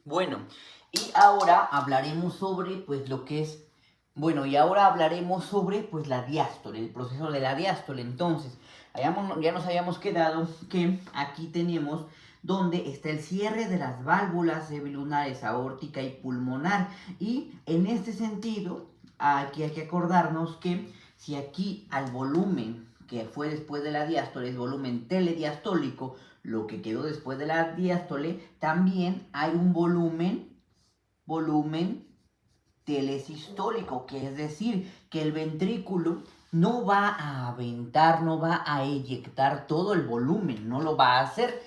Bueno, y ahora hablaremos sobre pues lo que es, y ahora hablaremos sobre pues la diástole, el proceso de la diástole. Entonces, ya nos habíamos quedado que aquí tenemos donde está el cierre de las válvulas lunares aórtica y pulmonar. Y en este sentido, aquí hay que acordarnos que si aquí al volumen que fue después de la diástole es volumen telediastólico, lo que quedó después de la diástole, también hay un volumen telesistólico, que es decir, que el ventrículo no va a aventar, no va a eyectar todo el volumen, no lo va a hacer.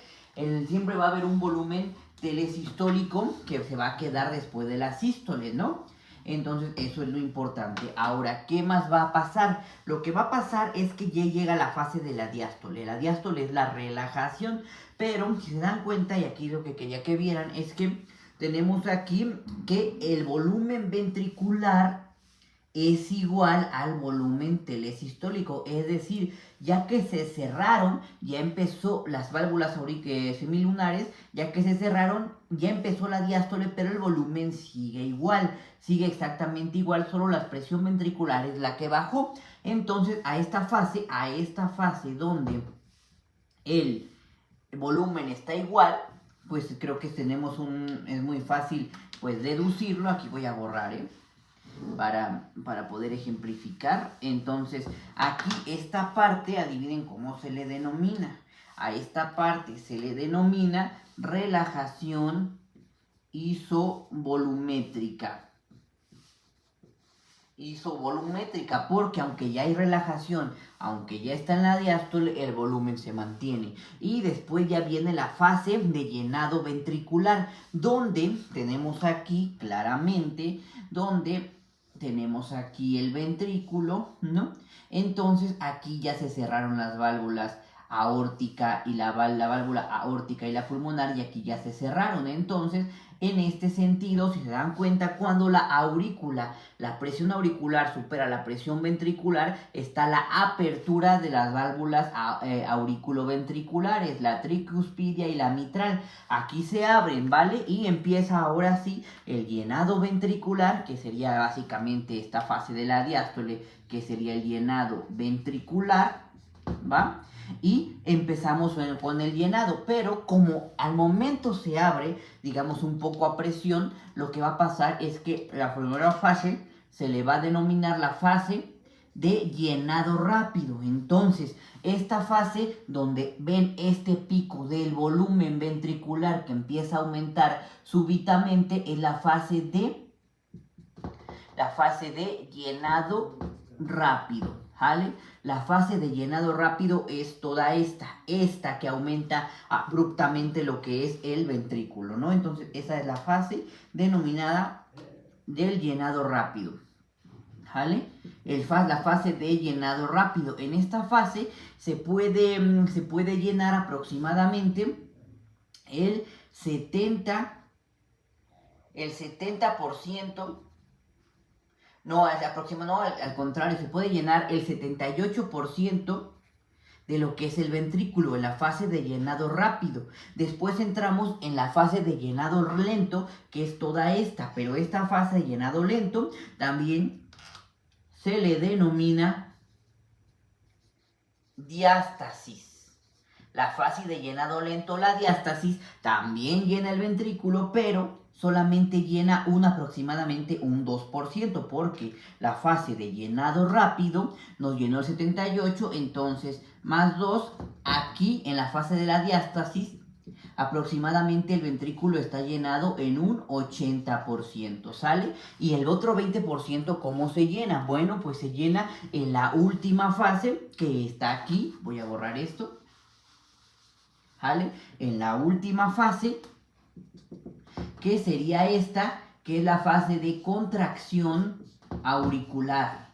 Siempre va a haber un volumen telesistólico que se va a quedar después de la sístole, ¿no? Entonces eso es lo importante. Ahora, ¿qué más va a pasar? Lo que va a pasar es que ya llega la fase de la diástole. La diástole es la relajación, pero si se dan cuenta, y aquí lo que quería que vieran, es que tenemos aquí que el volumen ventricular es igual al volumen telesistólico, es decir, ya que se cerraron, ya empezó las válvulas semilunares, ya que se cerraron, ya empezó la diástole, pero el volumen sigue igual, sigue exactamente igual, solo la presión ventricular es la que bajó. Entonces, a esta fase donde el volumen está igual, pues creo que es muy fácil pues deducirlo. Aquí voy a borrar, para poder ejemplificar. Entonces, aquí esta parte, adivinen cómo se le denomina. A esta parte se le denomina relajación isovolumétrica. Isovolumétrica, porque aunque ya hay relajación, aunque ya está en la diástole, el volumen se mantiene. Y después ya viene la fase de llenado ventricular, donde tenemos aquí claramente, donde tenemos aquí el ventrículo, ¿no? Entonces aquí ya se cerraron las válvulas aórtica y la válvula aórtica y la pulmonar, y aquí ya se cerraron. Entonces, en este sentido, si se dan cuenta, cuando la presión auricular supera la presión ventricular, está la apertura de las válvulas auriculoventriculares, la tricuspidia y la mitral. Aquí se abren, ¿vale? Y empieza ahora sí el llenado ventricular, que sería básicamente esta fase de la diástole, que sería el llenado ventricular, ¿va? Y empezamos con el llenado, pero como al momento se abre, digamos un poco a presión, lo que va a pasar es que la primera fase se le va a denominar la fase de llenado rápido. Entonces, esta fase donde ven este pico del volumen ventricular que empieza a aumentar súbitamente es la fase de llenado rápido, ¿vale? La fase de llenado rápido es toda esta que aumenta abruptamente lo que es el ventrículo, ¿no? Entonces, esa es la fase denominada del llenado rápido, ¿vale? La fase de llenado rápido. En esta fase se puede llenar aproximadamente el 70%. El 70%. No, al contrario, se puede llenar el 78% de lo que es el ventrículo en la fase de llenado rápido. Después entramos en la fase de llenado lento, que es toda esta, pero esta fase de llenado lento también se le denomina diástasis. La fase de llenado lento, la diástasis, también llena el ventrículo, pero solamente llena aproximadamente un 2%, porque la fase de llenado rápido nos llenó el 78%, entonces más 2, aquí en la fase de la diástasis, aproximadamente el ventrículo está llenado en un 80%, ¿sale? Y el otro 20%, ¿cómo se llena? Bueno, pues se llena en la última fase, que está aquí. Voy a borrar esto, ¿vale? En la última fase, que sería esta, que es la fase de contracción auricular.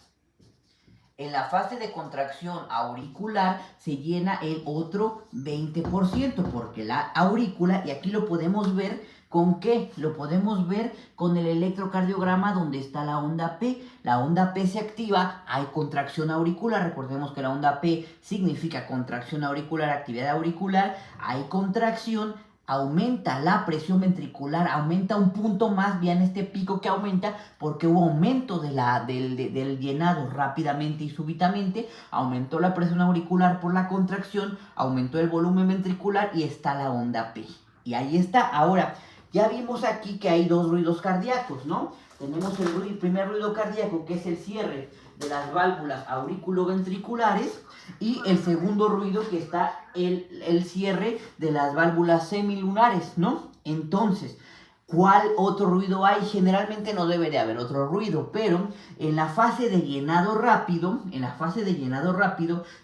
En la fase de contracción auricular se llena el otro 20%, porque la aurícula, y aquí lo podemos ver, ¿con qué? Lo podemos ver con el electrocardiograma donde está la onda P. La onda P se activa, hay contracción auricular. Recordemos que la onda P significa contracción auricular, actividad auricular. Hay contracción aumenta la presión ventricular, aumenta un punto más, bien este pico que aumenta porque hubo aumento del llenado rápidamente y súbitamente, aumentó la presión auricular por la contracción, aumentó el volumen ventricular y está la onda P. Y ahí está. Ahora, ya vimos aquí que hay dos ruidos cardíacos, ¿no? Tenemos el primer ruido cardíaco, que es el cierre de las válvulas auriculoventriculares, y el segundo ruido, que está el cierre de las válvulas semilunares, ¿no? Entonces, ¿cuál otro ruido hay? Generalmente no debe de haber otro ruido, pero en la fase de llenado rápido,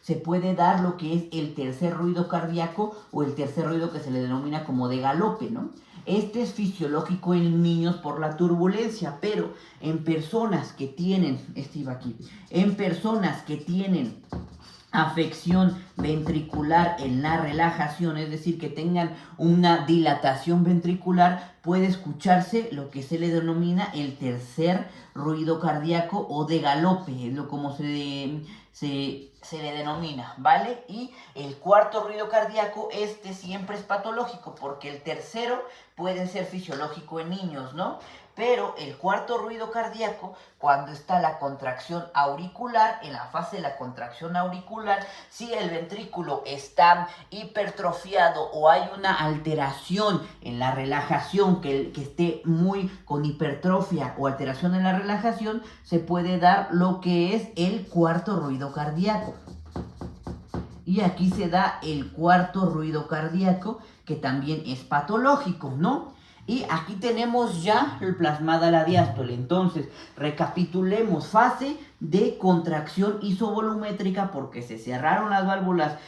se puede dar lo que es el tercer ruido cardíaco, o el tercer ruido que se le denomina como de galope, ¿no? Este es fisiológico en niños por la turbulencia, pero en personas que tienen, en personas que tienen afección ventricular en la relajación, es decir, que tengan una dilatación ventricular, puede escucharse lo que se le denomina el tercer ruido cardíaco o de galope, es lo como se le denomina, ¿vale? Y el cuarto ruido cardíaco, este siempre es patológico, porque el tercero puede ser fisiológico en niños, ¿no? Pero el cuarto ruido cardíaco, cuando está la contracción auricular, en la fase de la contracción auricular, si el ventrículo está hipertrofiado o hay una alteración en la relajación, que esté muy con hipertrofia o alteración en la relajación, se puede dar lo que es el cuarto ruido cardíaco. Y aquí se da el cuarto ruido cardíaco, que también es patológico, ¿no? Y aquí tenemos ya plasmada la diástole. Entonces, recapitulemos: fase de contracción isovolumétrica, porque se cerraron las válvulas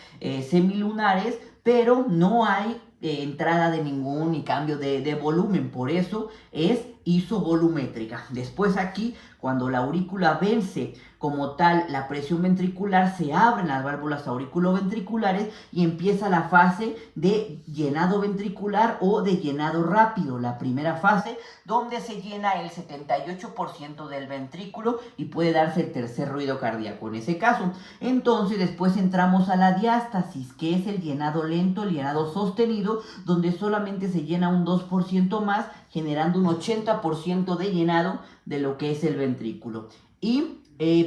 semilunares, pero no hay entrada de ningún ni cambio de volumen, por eso es isovolumétrica. Después aquí, cuando la aurícula vence como tal la presión ventricular, se abren las válvulas auriculoventriculares y empieza la fase de llenado ventricular o de llenado rápido, la primera fase, donde se llena el 78% del ventrículo y puede darse el tercer ruido cardíaco en ese caso. Entonces después entramos a la diástasis, que es el llenado lento, el llenado sostenido, donde solamente se llena un 2% más, generando un 80% de llenado de lo que es el ventrículo. Y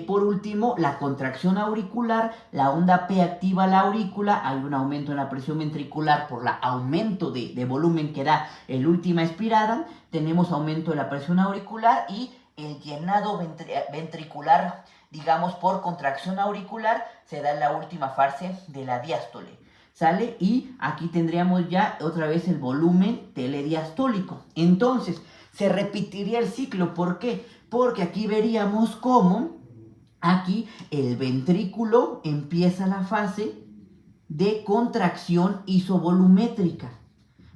por último, la contracción auricular, la onda P activa la aurícula, hay un aumento en la presión ventricular por el aumento de volumen que da el última expirada, tenemos aumento de la presión auricular y el llenado ventricular, digamos por contracción auricular, se da en la última fase de la diástole. ¿Sale? Y aquí tendríamos ya otra vez el volumen telediastólico. Entonces, se repetiría el ciclo. ¿Por qué? Porque aquí veríamos cómo aquí el ventrículo empieza la fase de contracción isovolumétrica.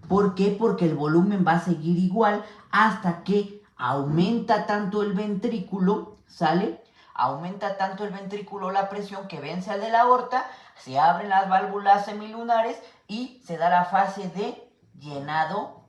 ¿Por qué? Porque el volumen va a seguir igual hasta que aumenta tanto el ventrículo, ¿sale? Aumenta tanto el ventrículo la presión que vence al de la aorta, se abren las válvulas semilunares y se da la fase de llenado,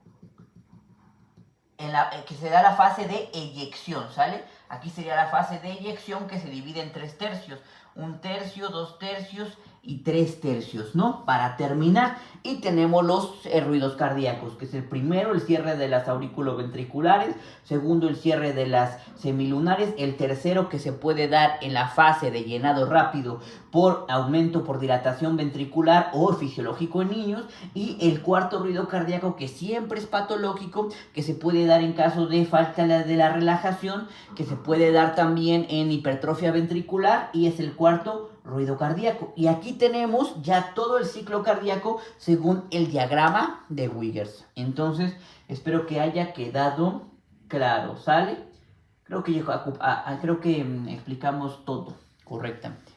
que se da la fase de eyección, ¿sale? Aquí sería la fase de eyección, que se divide en 3 tercios. 1 tercio, 2 tercios y 3 tercios, ¿no? Para terminar. Y tenemos los ruidos cardíacos, que es el primero, el cierre de las auriculoventriculares, segundo, el cierre de las semilunares, el tercero, que se puede dar en la fase de llenado rápido por aumento por dilatación ventricular o fisiológico en niños, y el cuarto ruido cardíaco, que siempre es patológico, que se puede dar en caso de falta de la relajación, que se puede dar también en hipertrofia ventricular, y es el cuarto ruido cardíaco. Y aquí tenemos ya todo el ciclo cardíaco según el diagrama de Wiggers. Entonces, espero que haya quedado claro, ¿sale? Creo que explicamos todo correctamente.